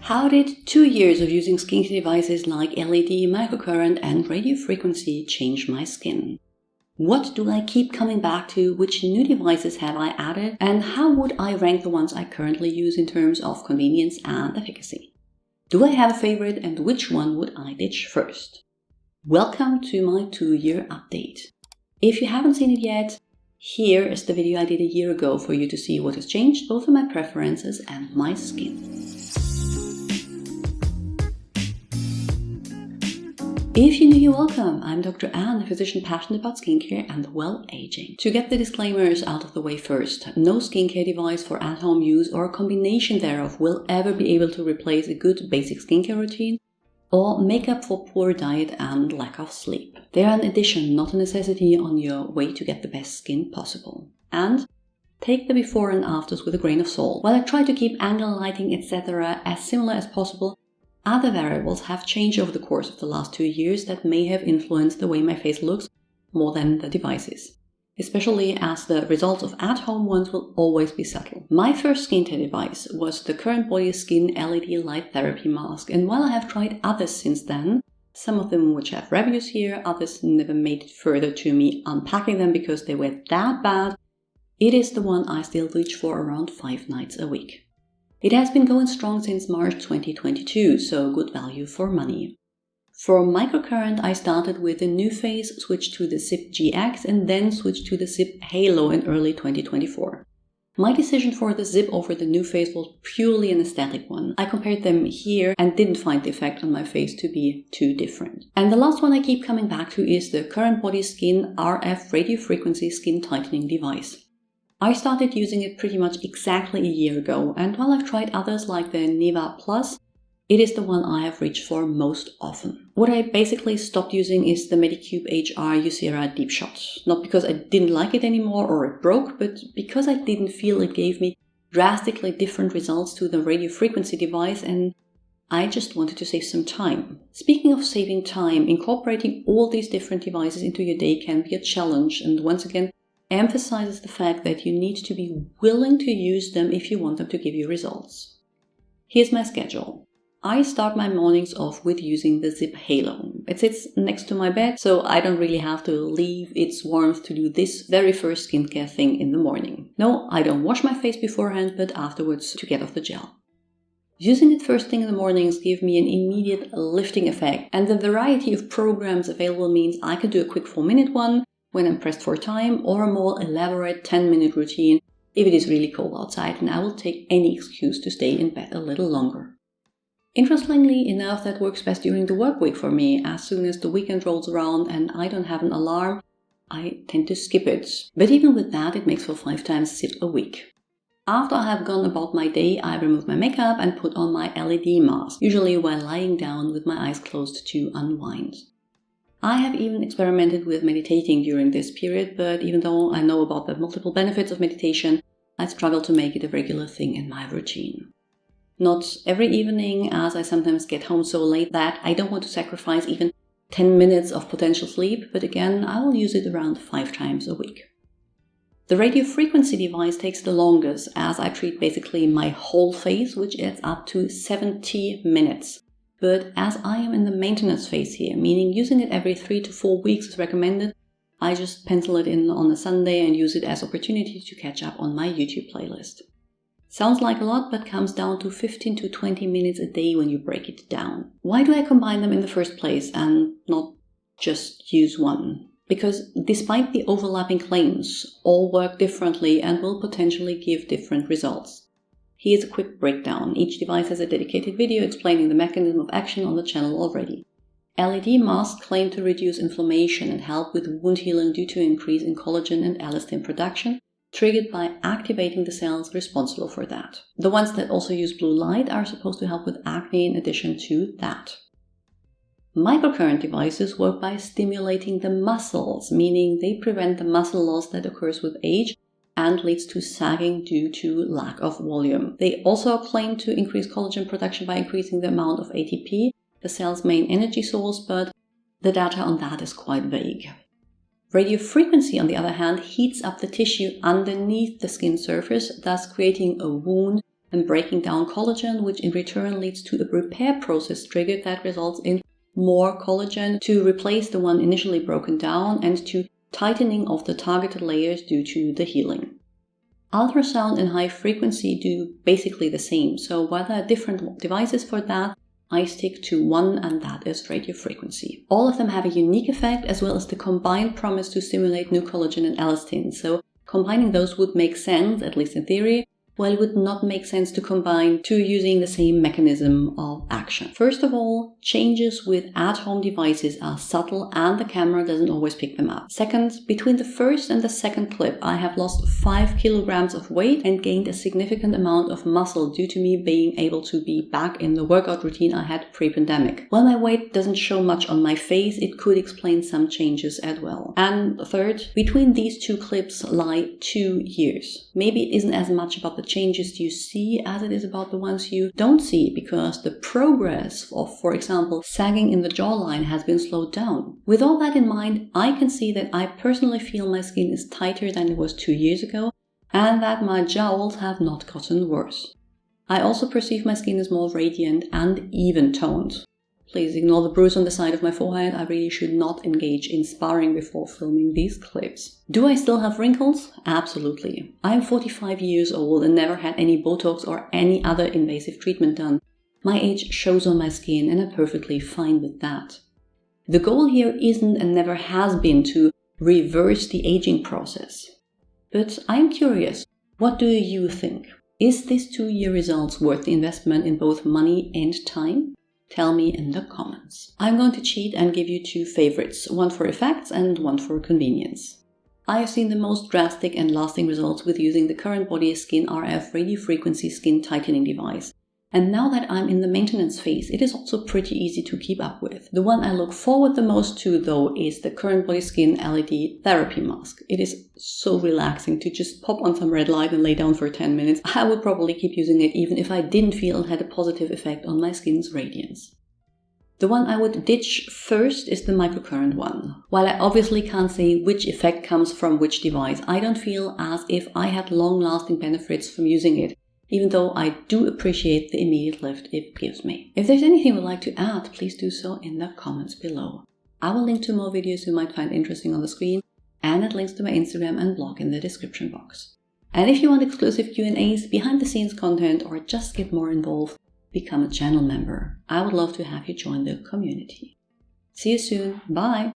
How did 2 years of using skincare devices like LED, microcurrent and radio frequency change my skin? What do I keep coming back to? Which new devices have I added? And how would I rank the ones I currently use in terms of convenience and efficacy? Do I have a favorite, and which one would I ditch first? Welcome to my 2-year update. If you haven't seen it yet, here is the video I did a year ago for you to see what has changed both in my preferences and my skin. If you're new, you're welcome. I'm Dr. Anne, a physician passionate about skincare and well-aging. To get the disclaimers out of the way first, no skincare device for at-home use or a combination thereof will ever be able to replace a good basic skincare routine or make up for poor diet and lack of sleep. They are an addition, not a necessity on your way to get the best skin possible. And take the before and afters with a grain of salt. While I try to keep angle, lighting, etc. as similar as possible, other variables have changed over the course of the last 2 years that may have influenced the way my face looks more than the devices, especially as the results of at-home ones will always be subtle. My first skincare device was the Current Body Skin LED Light Therapy Mask, and while I have tried others since then, some of them which have reviews here, others never made it further to me unpacking them because they were that bad, it is the one I still reach for around 5 nights a week. It has been going strong since March 2022, so good value for money. For microcurrent, I started with the new phase, switched to the ZIP GX, and then switched to the ZIP Halo in early 2024. My decision for the ZIP over the new phase was purely an aesthetic one. I compared them here and didn't find the effect on my face to be too different. And the last one I keep coming back to is the Current Body Skin RF Radio Frequency Skin Tightening Device. I started using it pretty much exactly a year ago, and while I've tried others like the Neva Plus, it is the one I have reached for most often. What I basically stopped using is the Medicube HR Eucera Deep Shot. Not because I didn't like it anymore or it broke, but because I didn't feel it gave me drastically different results to the radio frequency device, and I just wanted to save some time. Speaking of saving time, incorporating all these different devices into your day can be a challenge, and once again, emphasizes the fact that you need to be willing to use them if you want them to give you results. Here's my schedule. I start my mornings off with using the ZIP Halo. It sits next to my bed, so I don't really have to leave its warmth to do this very first skincare thing in the morning. No, I don't wash my face beforehand, but afterwards to get off the gel. Using it first thing in the mornings give me an immediate lifting effect, and the variety of programs available means I can do a quick 4-minute one when I'm pressed for time, or a more elaborate 10-minute routine if it is really cold outside, and I will take any excuse to stay in bed a little longer. Interestingly enough, that works best during the work week for me. As soon as the weekend rolls around and I don't have an alarm, I tend to skip it. But even with that, it makes for 5 times ZIP a week. After I have gone about my day, I remove my makeup and put on my LED mask, usually while lying down with my eyes closed to unwind. I have even experimented with meditating during this period, but even though I know about the multiple benefits of meditation, I struggle to make it a regular thing in my routine. Not every evening, as I sometimes get home so late that I don't want to sacrifice even 10 minutes of potential sleep, but again, I will use it around 5 times a week. The radio frequency device takes the longest, as I treat basically my whole face, which adds up to 70 minutes. But as I am in the maintenance phase here, meaning using it every 3 to 4 weeks is recommended, I just pencil it in on a Sunday and use it as opportunity to catch up on my YouTube playlist. Sounds like a lot, but comes down to 15 to 20 minutes a day when you break it down. Why do I combine them in the first place and not just use one? Because despite the overlapping claims, all work differently and will potentially give different results. Here's a quick breakdown. Each device has a dedicated video explaining the mechanism of action on the channel already. LED masks claim to reduce inflammation and help with wound healing due to an increase in collagen and elastin production, triggered by activating the cells responsible for that. The ones that also use blue light are supposed to help with acne in addition to that. Microcurrent devices work by stimulating the muscles, meaning they prevent the muscle loss that occurs with age and leads to sagging due to lack of volume. They also claim to increase collagen production by increasing the amount of ATP, the cell's main energy source, but the data on that is quite vague. Radio frequency, on the other hand, heats up the tissue underneath the skin surface, thus creating a wound and breaking down collagen, which in return leads to a repair process triggered that results in more collagen to replace the one initially broken down and to tightening of the targeted layers due to the healing. Ultrasound and high frequency do basically the same, so while there are different devices for that, I stick to one, and that is radiofrequency. All of them have a unique effect as well as the combined promise to stimulate new collagen and elastin, so combining those would make sense, at least in theory, while it would not make sense to combine two using the same mechanism of action. First of all, changes with at-home devices are subtle and the camera doesn't always pick them up. Second, between the first and the second clip, I have lost 5 kilograms of weight and gained a significant amount of muscle due to me being able to be back in the workout routine I had pre-pandemic. While my weight doesn't show much on my face, it could explain some changes as well. And third, between these two clips lie 2 years. Maybe it isn't as much about the changes you see as it is about the ones you don't see, because the progress of, for example, sagging in the jawline has been slowed down. With all that in mind, I can see that I personally feel my skin is tighter than it was 2 years ago and that my jowls have not gotten worse. I also perceive my skin as more radiant and even-toned. Please ignore the bruise on the side of my forehead. I really should not engage in sparring before filming these clips. Do I still have wrinkles? Absolutely. I am 45 years old and never had any Botox or any other invasive treatment done. My age shows on my skin and I'm perfectly fine with that. The goal here isn't and never has been to reverse the aging process. But I am curious, what do you think? Is this 2-year results worth the investment in both money and time? Tell me in the comments. I'm going to cheat and give you 2 favorites, one for effects and one for convenience. I have seen the most drastic and lasting results with using the Current Body Skin RF radiofrequency skin tightening device. And now that I'm in the maintenance phase, it is also pretty easy to keep up with. The one I look forward the most to, though, is the Current Body Skin LED Therapy Mask. It is so relaxing to just pop on some red light and lay down for 10 minutes. I would probably keep using it even if I didn't feel it had a positive effect on my skin's radiance. The one I would ditch first is the microcurrent one. While I obviously can't say which effect comes from which device, I don't feel as if I had long-lasting benefits from using it, even though I do appreciate the immediate lift it gives me. If there's anything you would like to add, please do so in the comments below. I will link to more videos you might find interesting on the screen, and at links to my Instagram and blog in the description box. And if you want exclusive Q&As, behind-the-scenes content, or just get more involved, become a channel member. I would love to have you join the community. See you soon. Bye!